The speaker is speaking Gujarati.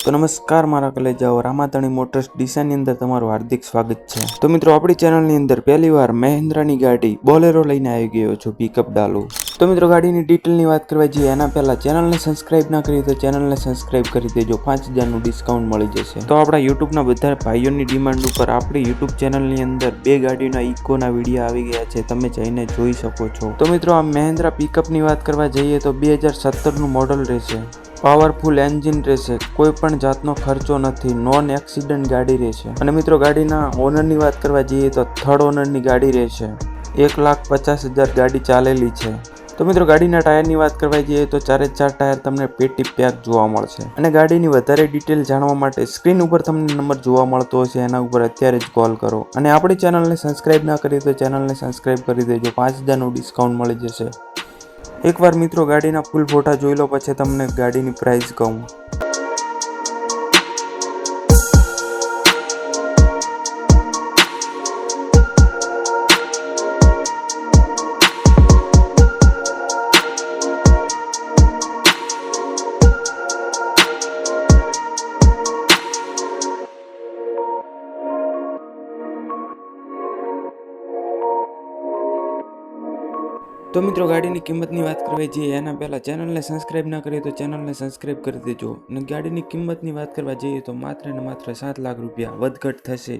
તો નમસ્કાર મારા કલેજાઓ, રામાધણી મોટર્સ ડીસાની અંદર તમારું હાર્દિક સ્વાગત છે। તો મિત્રો, આપણી ચેનલની અંદર પહેલીવાર મહેન્દ્રાની ગાડી બોલેરો લઈને આવી ગયો છું, પિકઅપ ડાલો। તો મિત્રો, ગાડીની ડિટેલની વાત કરવા જઈએ એના પહેલા ચેનલને સબસ્ક્રાઇબ ના કરી તો ચેનલને સબસ્ક્રાઇબ કરી દેજો, 5000નું ડિસ્કાઉન્ટ મળી જશે। તો આપણા યુટ્યુબના બધા ભાઈઓની ડિમાન્ડ ઉપર આપણી યુટ્યુબ ચેનલની અંદર બે ગાડીના ઇકોના વિડીયો આવી ગયા છે, તમે જઈને જોઈ શકો છો। તો મિત્રો, આ મહેન્દ્રા પિકઅપની વાત કરવા જઈએ તો 2017નું મોડલ રહેશે, પાવરફુલ એન્જિન રહેશે, કોઈ પણ જાતનો ખર્ચો નથી, નોન એક્સિડન્ટ ગાડી રહેશે। અને મિત્રો, ગાડીના ઓનરની વાત કરવા જઈએ તો થર્ડ ઓનરની ગાડી રહેશે, 1,50,000 ગાડી ચાલેલી છે। તો મિત્રો, ગાડીના ટાયરની વાત કરવા જઈએ તો 4 ટાયર તમને પેટી પેક જોવા મળશે। અને ગાડીની વધારે ડિટેલ જાણવા માટે સ્ક્રીન ઉપર તમને નંબર જોવા મળતો હશે, એના ઉપર અત્યારે જ કોલ કરો। અને આપણી ચેનલને સબસ્ક્રાઇબ ના કરી તો ચેનલને સબસ્ક્રાઇબ કરી દેજો, 5000નું ડિસ્કાઉન્ટ મળી જશે। એકવાર મિત્રો, ગાડીના ફૂલ ફોટા જોઈ લો, પછી તમને ગાડીની પ્રાઇસ કહું। તો મિત્રો, ગાડીની કિંમતની વાત કરવા જઈએ એના પહેલાં ચેનલને સબસ્ક્રાઇબ ના કરીએ તો ચેનલને સબસ્ક્રાઇબ કરી દેજો। અને ગાડીની કિંમતની વાત કરવા જઈએ તો માત્ર ને માત્ર 7 લાખ રૂપિયા વધઘટ થશે।